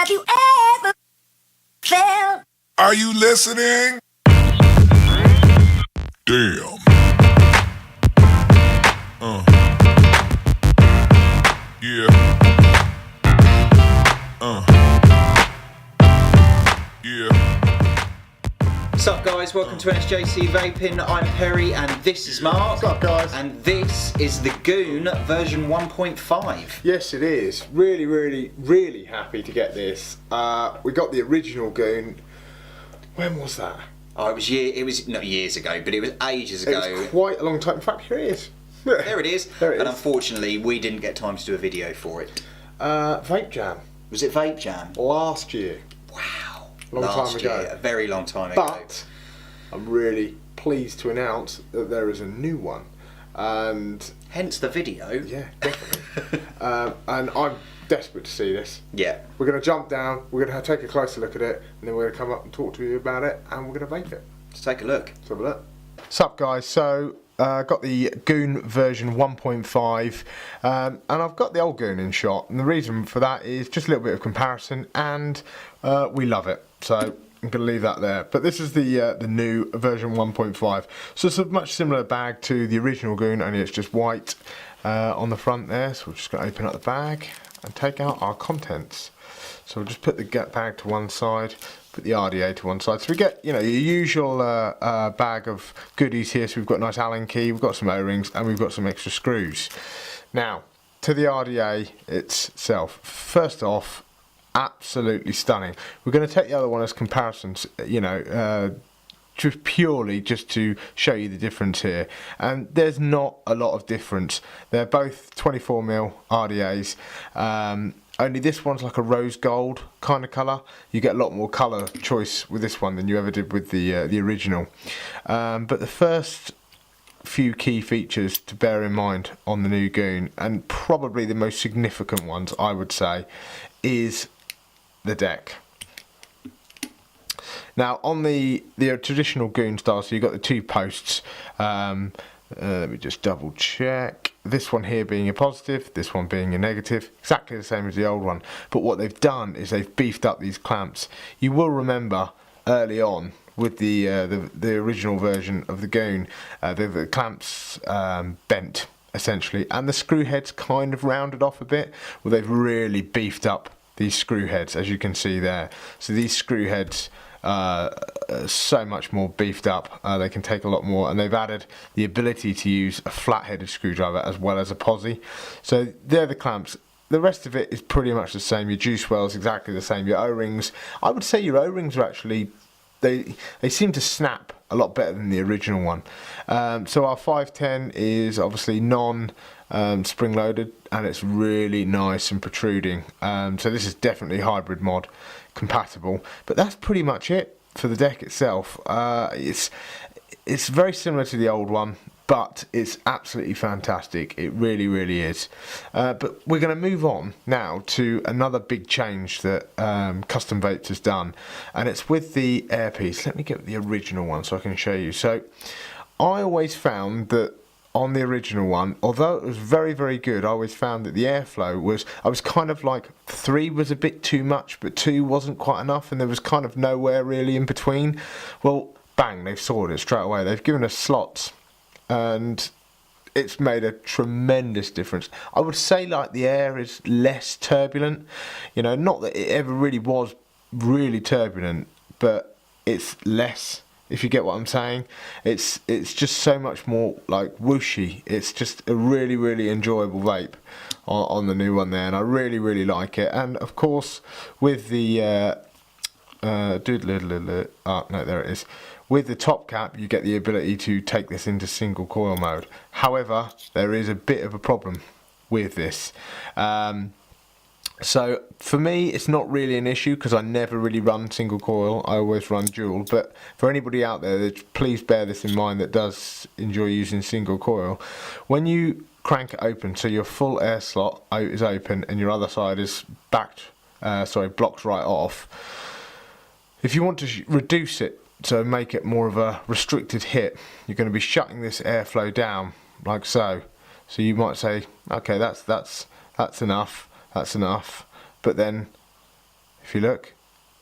Have you ever felt? Are you listening? Damn. Yeah. Yeah. What's up, guys? Welcome to NSJC Vaping. I'm Perry and this is Mark. What's up, guys? And this is the Goon version 1.5. Yes, it is. Really happy to get this. We got the original Goon. When was that? Oh, it was not years ago, but it was ages ago. It was quite a long time. In fact, here it is. There it is. There it and is. Unfortunately, we didn't get time to do a video for it. Vape Jam. Was it Vape Jam? Last year. Wow. Long time ago. A very long time ago. But I'm really pleased to announce that there is a new one. And hence the video. Yeah, definitely. And I'm desperate to see this. Yeah. We're going to jump down, we're going to take a closer look at it, and then we're going to come up and talk to you about it, and we're going to vape it. Let's take a look. Let's have a look. What's up, guys? So, got the Goon version 1.5, and I've got the old Goon in shot, and the reason for that is just a little bit of comparison, and we love it. So I'm going to leave that there. But this is the new version 1.5. So it's a much similar bag to the original Goon, only it's just white on the front there. So we're just going to open up the bag and take out our contents. So we'll just put the bag to one side, put the RDA to one side. So we get, you know, your usual bag of goodies here. So we've got a nice Allen key, we've got some O-rings, and we've got some extra screws. Now, to the RDA itself. First off, absolutely stunning. We're going to take the other one as comparisons, you know, just purely to show you the difference here, and there's not a lot of difference. They're both 24mm RDAs, only this one's like a rose gold kind of colour. You get a lot more colour choice with this one than you ever did with the original. But the first few key features to bear in mind on the new Goon, and probably the most significant ones I would say, is the deck. Now on the traditional Goon style, so you've got the two posts. Let me just double check. This one here being a positive, this one being a negative, exactly the same as the old one. But what they've done is they've beefed up these clamps. You will remember early on with the original version of the Goon, the clamps bent essentially, and the screw heads kind of rounded off a bit. Well, they've really beefed up these screw heads, as you can see there. So these screw heads so much more beefed up, they can take a lot more, and they've added the ability to use a flat-headed screwdriver as well as a posi. So they're the clamps. The rest of it is pretty much the same. Your juice wells exactly the same. Your O-rings, I would say your O-rings are actually, they seem to snap a lot better than the original one. So our 510 is obviously spring loaded, and it's really nice and protruding. So this is definitely hybrid mod compatible, but that's pretty much it for the deck itself. It's very similar to the old one, but it's absolutely fantastic. It really is. But we're going to move on now to another big change that Custom Vapes has done, and it's with the airpiece. Let me get the original one so I can show you. So I always found that on the original one, although it was very good, I always found that the airflow was, I was kind of like, 3 was a bit too much, but 2 wasn't quite enough, and there was kind of nowhere really in between. Well, bang, they've sorted it straight away. They've given us slots, and it's made a tremendous difference. I would say like the air is less turbulent, you know, not that it ever really was really turbulent, but it's less, if you get what I'm saying. It's just so much more like whooshy. It's just a really enjoyable vape on the new one there, and I really like it. And of course with the no, there it is. With the top cap, you get the ability to take this into single coil mode. However, there is a bit of a problem with this. So for me, it's not really an issue because I never really run single coil. I always run dual. But for anybody out there, please bear this in mind that does enjoy using single coil. When you crank it open, so your full air slot is open and your other side is blocked right off. If you want to reduce it, so make it more of a restricted hit, you're going to be shutting this airflow down like so. So you might say, okay, that's enough. But then if you look,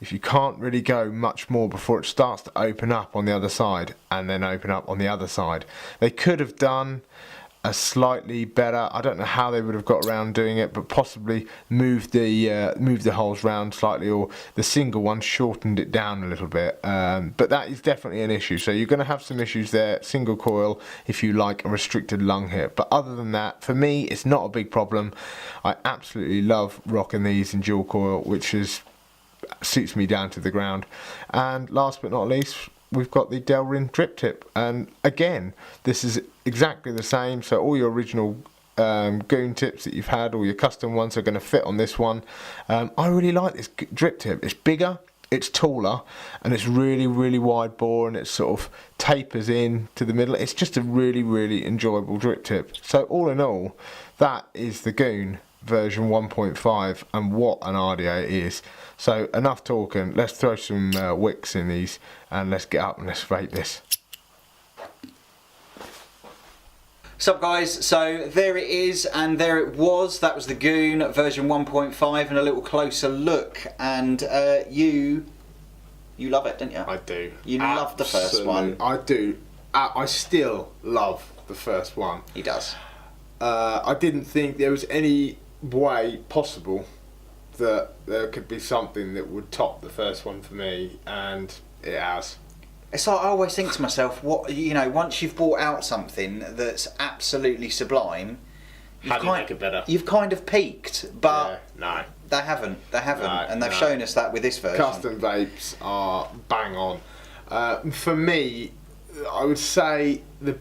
if you can't really go much more before it starts to open up on the other side and then open up on the other side. They could have done a slightly better, I don't know how they would have got around doing it, but possibly moved the holes round slightly, or the single one shortened it down a little bit, but that is definitely an issue. So you're going to have some issues there, single coil, if you like a restricted lung hit. But other than that, for me, it's not a big problem. I absolutely love rocking these in dual coil, which suits me down to the ground. And last but not least, we've got the Delrin drip tip, and again, this is exactly the same. So all your original Goon tips that you've had, all your custom ones, are going to fit on this one. I really like this drip tip. It's bigger, it's taller, and it's really, really wide bore, and it sort of tapers in to the middle. It's just a really, really enjoyable drip tip. So all in all, that is the Goon version 1.5, and what an RDA it is. So enough talking, let's throw some wicks in these and let's get up and let's vape this. Sup guys, so there it is, and there it was. That was the Goon version 1.5 and a little closer look, and you love it, didn't you? I do. You love the first one. I do. I still love the first one. He does. I didn't think there was any way possible that there could be something that would top the first one for me, and it has. It's like I always think to myself, what, you know, once you've brought out something that's absolutely sublime, How do you make it better? You've kind of peaked, but no, they haven't, No, and they've no. shown us that with this version. Custom vapes are bang on. For me, I would say the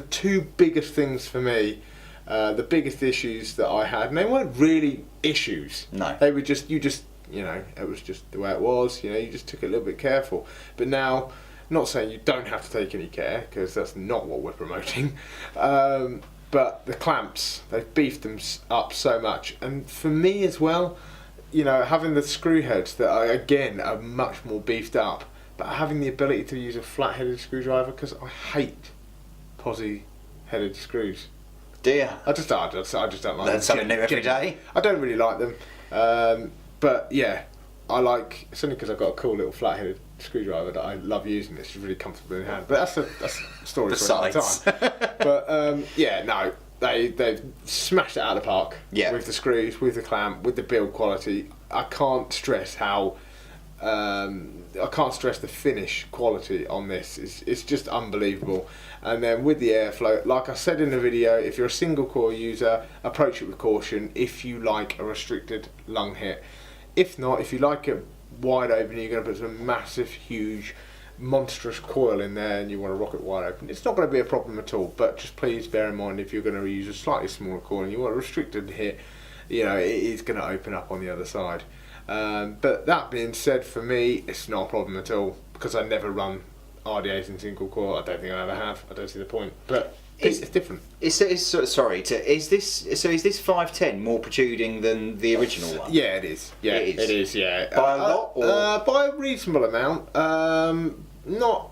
two biggest things for me, the biggest issues that I had, and they weren't really issues. No. They were just, you know, it was just the way it was. You know, you just took it a little bit careful. But now, not saying you don't have to take any care, because that's not what we're promoting. But the clamps, they've beefed them up so much, and for me as well, you know, having the screw heads that are, again, are much more beefed up, but having the ability to use a flat-headed screwdriver, because I hate posi-headed screws. Do you? I just don't like them. Learn something new every day. I don't really like them, but yeah, I like. It's only because I've got a cool little flat-headed screwdriver that I love using. It's really comfortable in hand. But that's a story for another time. But yeah, no, they've smashed it out of the park. Yeah. With the screws, with the clamp, with the build quality. I can't stress how. I can't stress the finish quality on this. It's just unbelievable. And then with the airflow, like I said in the video, if you're a single coil user, approach it with caution if you like a restricted lung hit. If not, if you like it wide open, you're going to put some massive, huge, monstrous coil in there and you want to rock it wide open, it's not going to be a problem at all. But just please bear in mind, if you're going to use a slightly smaller coil and you want a restricted hit, you know, it is going to open up on the other side. But that being said, for me, it's not a problem at all, because I never run RDAs in single coil. I don't think I ever have. I don't see the point. But it's different. Is this 510 more protruding than the original one? Yeah, it is. Yeah, it is. Yeah, by a lot, or by a reasonable amount. Not.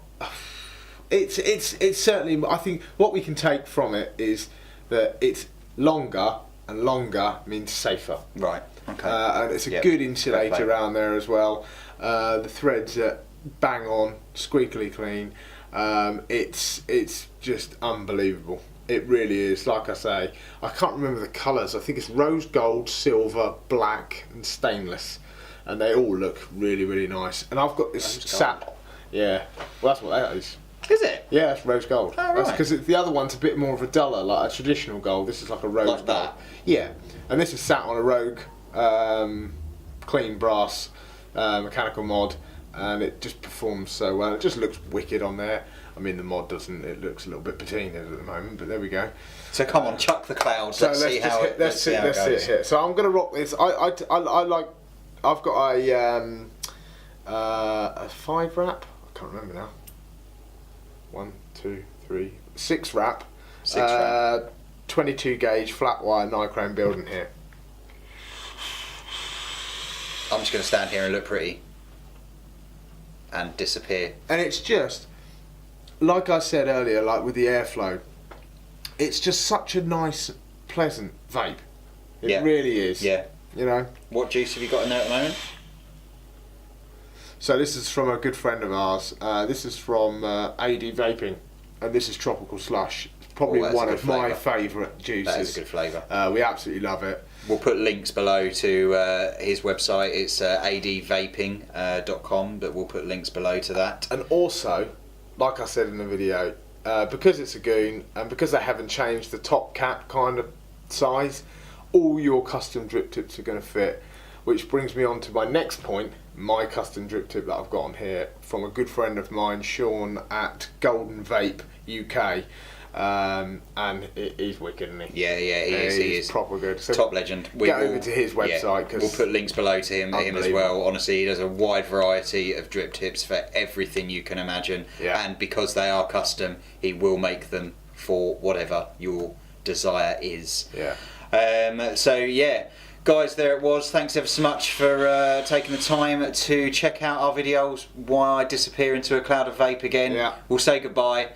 It's certainly. I think what we can take from it is that it's longer, and longer means safer. Right. Okay. And it's a good insulator around there as well. The threads are bang on, squeakily clean. It's just unbelievable. It really is. Like I say, I can't remember the colours. I think it's rose gold, silver, black, and stainless, and they all look really, really nice. And I've got this sap. Yeah. Well, that's what that is. Is it? Yeah, it's rose gold. Oh, right. Because the other one's a bit more of a duller, like a traditional gold. This is like a rose like gold. that. Yeah, and this is sat on a Rogue clean brass mechanical mod, and it just performs so well. It just looks wicked on there. I mean, the mod doesn't. It looks a little bit patina at the moment, but there we go. So come on, chuck the clouds. So let's see how it goes. Here. So I'm gonna rock this. I like. I've got a 5 wrap. I can't remember now. 1, 2, 3, 6 wrap. 6 wrap. 22 gauge flat wire nichrome building here. I'm just going to stand here and look pretty and disappear. And it's just, like I said earlier, like with the airflow, it's just such a nice, pleasant vape. It really is. Yeah. You know. What juice have you got in there at the moment? So this is from a good friend of ours. This is from AD Vaping, and this is Tropical Slush. It's probably one of my favourite juices. That is a good flavour. We absolutely love it. We'll put links below to his website. It's advaping.com, but we'll put links below to that. And also, like I said in the video, because it's a Goon and because they haven't changed the top cap kind of size, all your custom drip tips are going to fit. Which brings me on to my next point, my custom drip tip that I've got on here from a good friend of mine, Sean at Golden Vape UK. And he's wicked, isn't he? Yeah, he is proper good. So top legend. Get over to his website. We'll put links below to him as well. Honestly, he does a wide variety of drip tips for everything you can imagine. Yeah. And because they are custom, he will make them for whatever your desire is. Yeah. So yeah. Guys, there it was. Thanks ever so much for taking the time to check out our videos while I disappear into a cloud of vape again. Yeah. We'll say goodbye.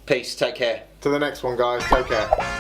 Peace. Take care. To the next one, guys. Take care.